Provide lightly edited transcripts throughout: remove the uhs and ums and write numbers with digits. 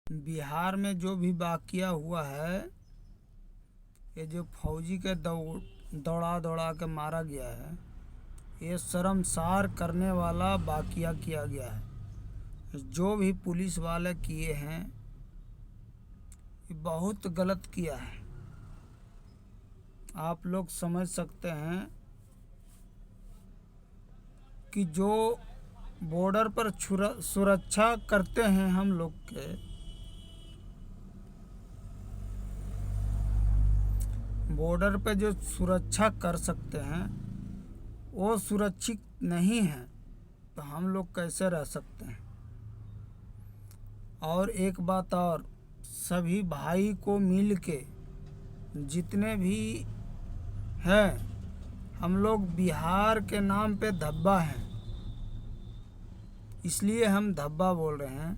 बिहार में जो भी वाक़या हुआ है, ये जो फौजी के दौड़ा दौड़ा के मारा गया है, ये शर्मसार करने वाला वाक़या किया गया है। जो भी पुलिस वाले किए हैं, ये बहुत गलत किया है। आप लोग समझ सकते हैं कि जो बॉर्डर पर सुरक्षा करते हैं हम लोग के, बॉर्डर पे जो सुरक्षा कर सकते हैं वो सुरक्षित नहीं है, तो हम लोग कैसे रह सकते हैं। और एक बात और, सभी भाई को मिल के जितने भी हैं, हम लोग बिहार के नाम पे धब्बा हैं, इसलिए हम धब्बा बोल रहे हैं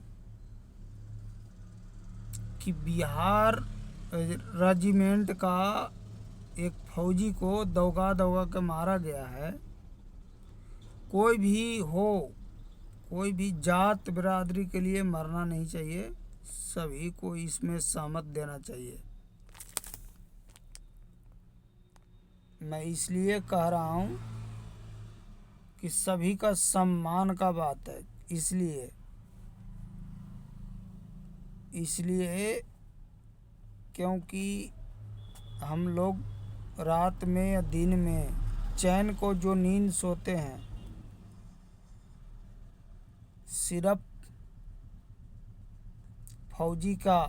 कि बिहार रेजिमेंट का एक फौजी को दौगा दौगा के मारा गया है। कोई भी हो, कोई भी जात बिरादरी के लिए मरना नहीं चाहिए, सभी को इसमें सहमत देना चाहिए। मैं इसलिए कह रहा हूँ कि सभी का सम्मान का बात है, इसलिए क्योंकि हम लोग रात में या दिन में चैन को जो नींद सोते हैं, सिर्फ फौजी का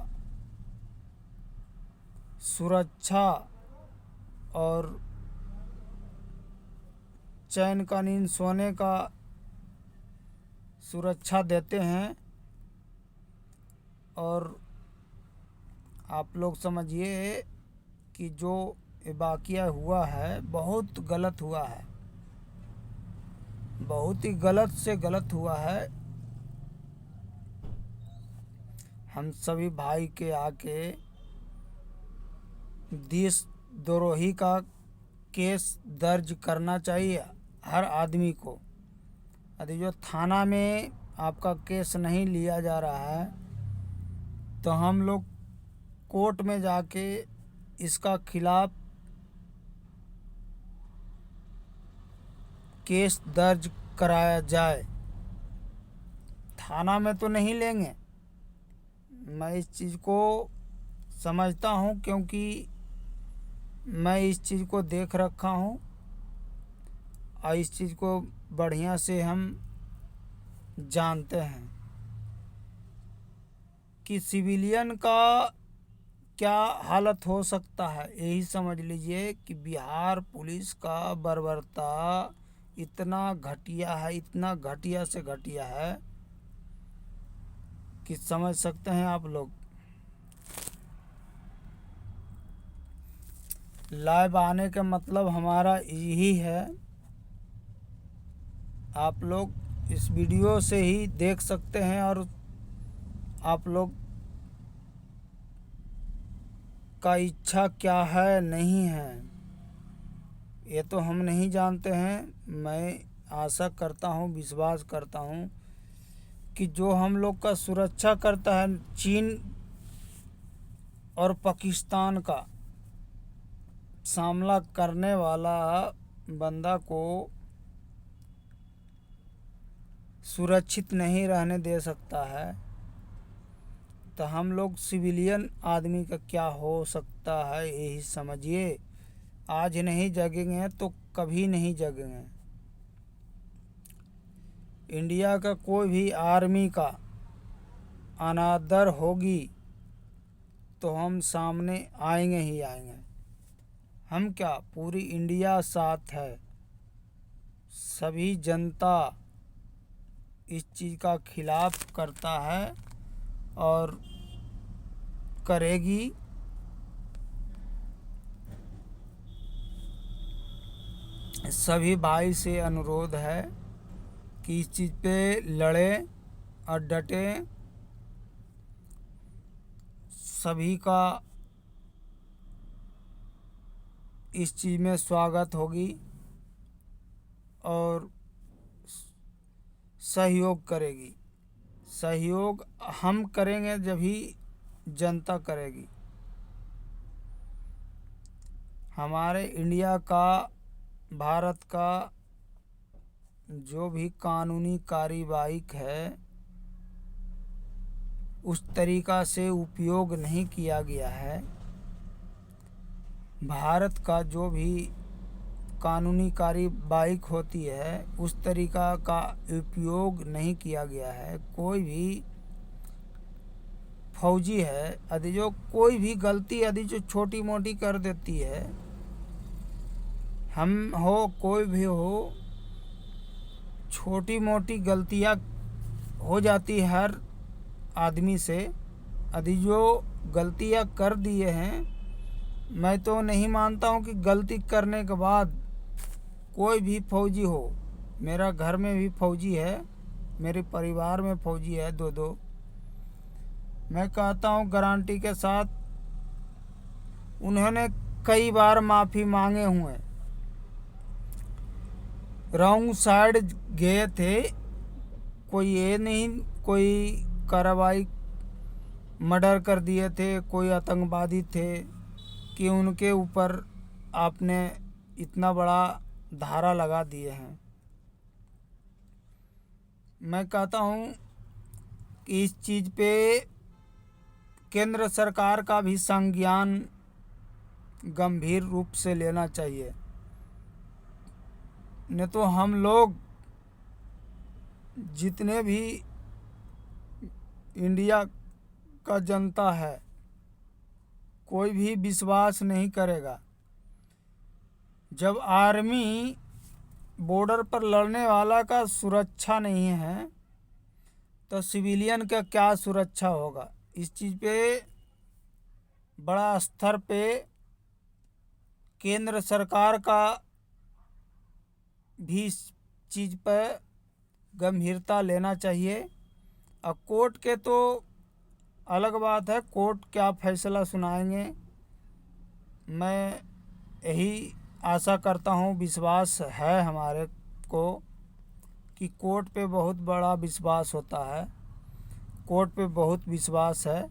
सुरक्षा और चैन का नींद सोने का सुरक्षा देते हैं। और आप लोग समझिए कि जो वाक़या हुआ है बहुत गलत हुआ है, बहुत ही गलत से गलत हुआ है। हम सभी भाई के आके देशद्रोही का केस दर्ज करना चाहिए हर आदमी को। यदि जो थाना में आपका केस नहीं लिया जा रहा है, तो हम लोग कोर्ट में जाके इसका खिलाफ केस दर्ज कराया जाए। थाना में तो नहीं लेंगे, मैं इस चीज़ को समझता हूँ, क्योंकि मैं इस चीज़ को देख रखा हूँ और इस चीज़ को बढ़िया से हम जानते हैं कि सिविलियन का क्या हालत हो सकता है। यही समझ लीजिए कि बिहार पुलिस का बर्बरता इतना घटिया है, इतना घटिया से घटिया है कि समझ सकते हैं आप लोग। लाइव आने का मतलब हमारा यही है, आप लोग इस वीडियो से ही देख सकते हैं और आप लोग का इच्छा क्या है नहीं है ये तो हम नहीं जानते हैं। मैं आशा करता हूँ, विश्वास करता हूँ कि जो हम लोग का सुरक्षा करता है, चीन और पाकिस्तान का सामना करने वाला बंदा को सुरक्षित नहीं रहने दे सकता है, तो हम लोग सिविलियन आदमी का क्या हो सकता है यही समझिए। आज नहीं जगेंगे तो कभी नहीं जगेंगे। इंडिया का कोई भी आर्मी का अनादर होगी तो हम सामने आएंगे ही आएंगे। हम क्या, पूरी इंडिया साथ है, सभी जनता इस चीज़ का खिलाफ करता है और करेगी। सभी भाई से अनुरोध है कि इस चीज़ पे लड़ें और डटें। सभी का इस चीज़ में स्वागत होगी और सहयोग करेगी। सहयोग हम करेंगे जब ही जनता करेगी। हमारे इंडिया का, भारत का जो भी कानूनी कार्रवाई है उस तरीक़ा से उपयोग नहीं किया गया है। भारत का जो भी कानूनी कार्रवाई होती है उस तरीक़ा का उपयोग नहीं किया गया है। कोई भी फौजी है यदि जो कोई भी गलती यदि जो छोटी मोटी कर देती है, हम हो कोई भी हो, छोटी मोटी गलतियां हो जाती है हर आदमी से। यदि जो गलतियां कर दिए हैं, मैं तो नहीं मानता हूं कि गलती करने के बाद कोई भी फौजी हो, मेरा घर में भी फौजी है, मेरे परिवार में फौजी है दो, मैं कहता हूं गारंटी के साथ उन्होंने कई बार माफ़ी मांगे हुए, रॉन्ग साइड गए थे। कोई ये नहीं कोई कार्रवाई मर्डर कर दिए थे, कोई आतंकवादी थे कि उनके ऊपर आपने इतना बड़ा धारा लगा दिए हैं। मैं कहता हूं कि इस चीज़ पे केंद्र सरकार का भी संज्ञान गंभीर रूप से लेना चाहिए। नहीं तो हम लोग जितने भी इंडिया का जनता है कोई भी विश्वास नहीं करेगा। जब आर्मी बॉर्डर पर लड़ने वाला का सुरक्षा नहीं है तो सिविलियन का क्या सुरक्षा होगा। इस चीज़ पे बड़ा स्तर पे केंद्र सरकार का भी इस चीज़ पर गंभीरता लेना चाहिए। और कोर्ट के तो अलग बात है, कोर्ट क्या फैसला सुनाएंगे। मैं यही आशा करता हूँ, विश्वास है हमारे को कि कोर्ट पे बहुत बड़ा विश्वास होता है, कोर्ट पे बहुत विश्वास है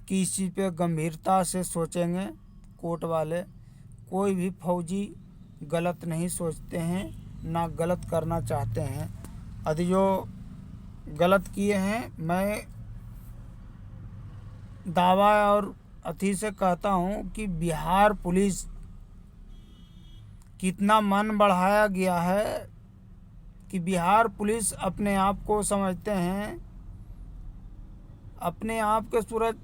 कि इस चीज़ पे गंभीरता से सोचेंगे कोर्ट वाले। कोई भी फौजी गलत नहीं सोचते हैं, ना गलत करना चाहते हैं। यदि जो गलत किए हैं, मैं दावा और अथी से कहता हूँ कि बिहार पुलिस कितना मन बढ़ाया गया है कि बिहार पुलिस अपने आप को समझते हैं, अपने आप के सूरज।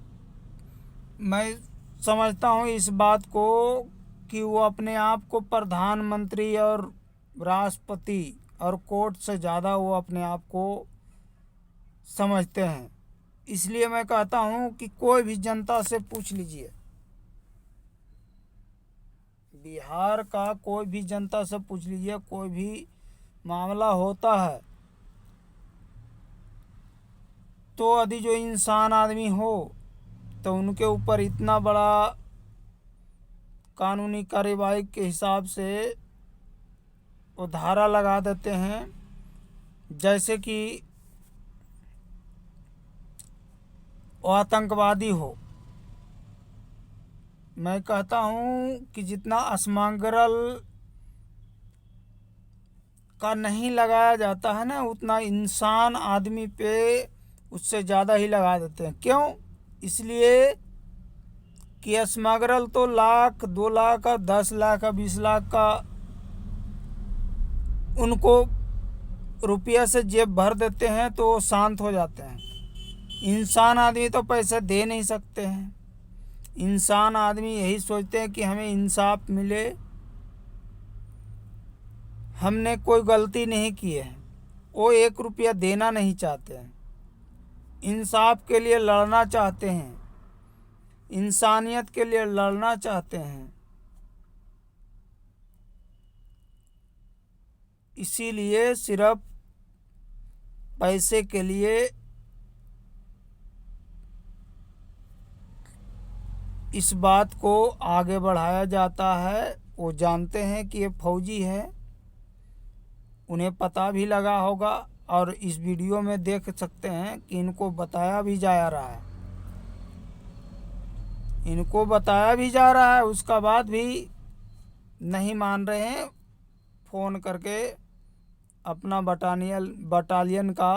मैं समझता हूँ इस बात को कि वो अपने आप को प्रधानमंत्री और राष्ट्रपति और कोर्ट से ज़्यादा वो अपने आप को समझते हैं। इसलिए मैं कहता हूँ कि कोई भी जनता से पूछ लीजिए, बिहार का कोई भी जनता से पूछ लीजिए, कोई भी मामला होता है तो यदि जो इंसान आदमी हो तो उनके ऊपर इतना बड़ा कानूनी कार्रवाई के हिसाब से वो धारा लगा देते हैं जैसे कि वो आतंकवादी हो। मैं कहता हूँ कि जितना असमंगल का नहीं लगाया जाता है ना, उतना इंसान आदमी पे उससे ज़्यादा ही लगा देते हैं। क्यों? इसलिए कि स्मगलर तो लाख 2 लाख का 10 लाख का 20 लाख का उनको रुपया से जेब भर देते हैं तो वो शांत हो जाते हैं। इंसान आदमी तो पैसे दे नहीं सकते हैं। इंसान आदमी यही सोचते हैं कि हमें इंसाफ मिले, हमने कोई गलती नहीं की है। वो 1 रुपया देना नहीं चाहते हैं, इंसाफ के लिए लड़ना चाहते हैं, इंसानियत के लिए लड़ना चाहते हैं। इसीलिए सिर्फ पैसे के लिए इस बात को आगे बढ़ाया जाता है। वो जानते हैं कि ये फौजी है, उन्हें पता भी लगा होगा और इस वीडियो में देख सकते हैं कि इनको बताया भी जा रहा है, इनको बताया भी जा रहा है, उसका बाद भी नहीं मान रहे हैं। फ़ोन करके अपना बटालियन का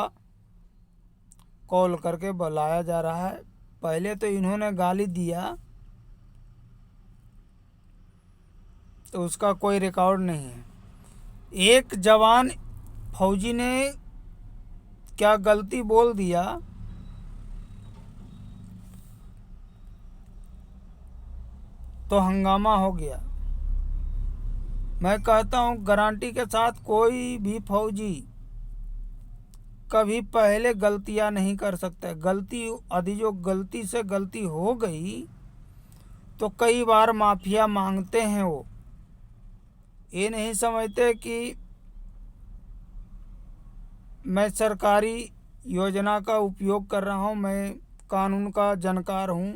कॉल करके बुलाया जा रहा है। पहले तो इन्होंने गाली दिया तो उसका कोई रिकॉर्ड नहीं है। एक जवान फौजी ने क्या गलती बोल दिया तो हंगामा हो गया। मैं कहता हूँ गारंटी के साथ कोई भी फौजी कभी पहले गलतियाँ नहीं कर सकता। गलती यदि जो गलती से गलती हो गई तो कई बार माफिया मांगते हैं। वो ये नहीं समझते कि मैं सरकारी योजना का उपयोग कर रहा हूँ, मैं कानून का जानकार हूँ।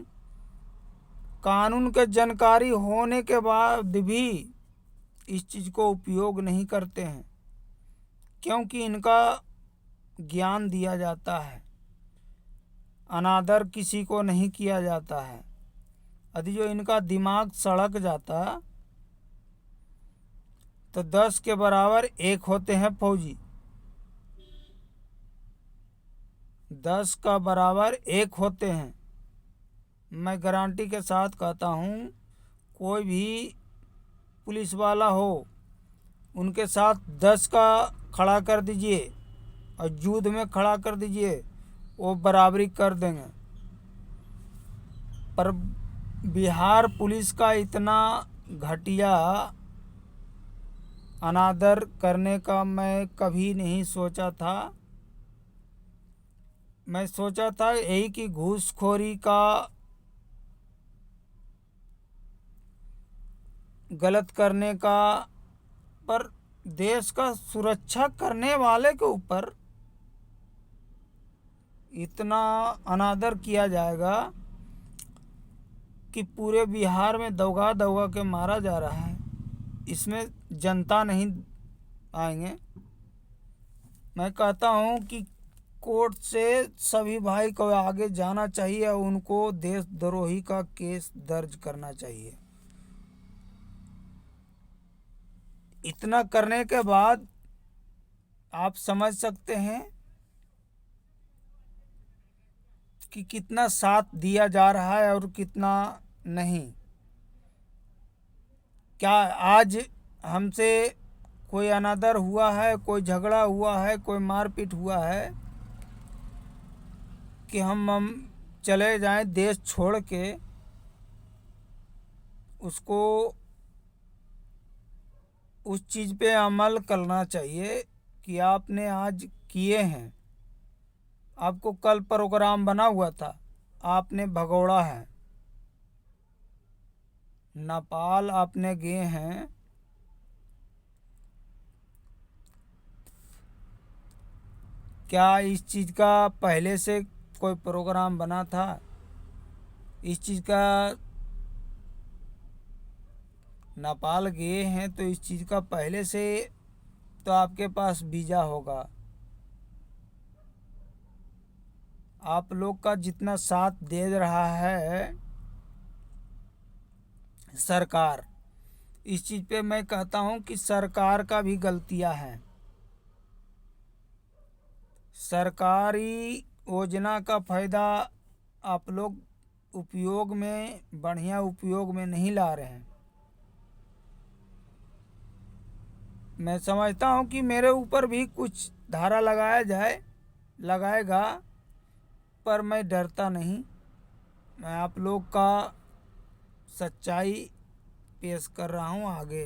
कानून के जानकारी होने के बाद भी इस चीज़ को उपयोग नहीं करते हैं, क्योंकि इनका ज्ञान दिया जाता है, अनादर किसी को नहीं किया जाता है। यदि जो इनका दिमाग सड़क जाता तो 10 के बराबर 1 होते हैं फौजी, 10 का बराबर 1 होते हैं। मैं गारंटी के साथ कहता हूँ, कोई भी पुलिस वाला हो उनके साथ 10 का खड़ा कर दीजिए और युद्ध में खड़ा कर दीजिए, वो बराबरी कर देंगे। पर बिहार पुलिस का इतना घटिया अनादर करने का मैं कभी नहीं सोचा था। मैं सोचा था यही कि घूसखोरी का गलत करने का, पर देश का सुरक्षा करने वाले के ऊपर इतना अनादर किया जाएगा कि पूरे बिहार में दौगा दौगा के मारा जा रहा है। इसमें जनता नहीं आएंगे। मैं कहता हूँ कि कोर्ट से सभी भाई को आगे जाना चाहिए और उनको देशद्रोही का केस दर्ज करना चाहिए। इतना करने के बाद आप समझ सकते हैं कि कितना साथ दिया जा रहा है और कितना नहीं। क्या आज हमसे कोई अनादर हुआ है, कोई झगड़ा हुआ है, कोई मारपीट हुआ है कि हम चले जाएं देश छोड़ के? उसको उस चीज़ पे अमल करना चाहिए कि आपने आज किए हैं, आपको कल प्रोग्राम बना हुआ था, आपने भगोड़ा है, नेपाल आपने गए हैं, क्या इस चीज़ का पहले से कोई प्रोग्राम बना था? इस चीज़ का नेपाल गए हैं तो इस चीज़ का पहले से तो आपके पास वीज़ा होगा। आप लोग का जितना साथ दे रहा है सरकार, इस चीज़ पे मैं कहता हूँ कि सरकार का भी गलतियाँ हैं। सरकारी योजना का फ़ायदा आप लोग उपयोग में, बढ़िया उपयोग में नहीं ला रहे हैं। मैं समझता हूँ कि मेरे ऊपर भी कुछ धारा लगाया जाए, लगाएगा, पर मैं डरता नहीं। मैं आप लोग का सच्चाई पेश कर रहा हूँ आगे।